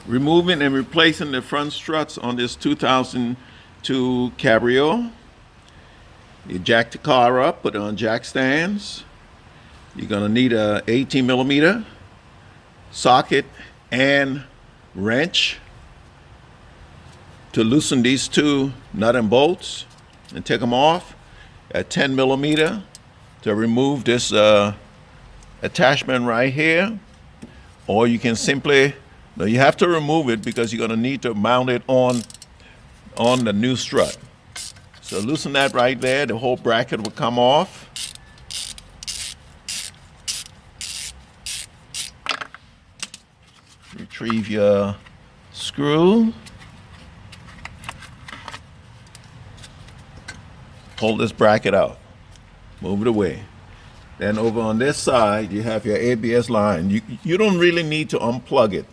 Removing and replacing the front struts on this 2002 Cabrio. You jack the car up, put it on jack stands. You're gonna need a 18 millimeter socket and wrench to loosen these two nut and bolts and take them off. A 10 millimeter to remove this attachment right here. Or you can simply, no, you have to remove it because you're gonna need to mount it on the new strut. So loosen that right there, the whole bracket will come off. Retrieve your screw. Pull this bracket out, move it away. Then over on this side, you have your ABS line. You don't really need to unplug it.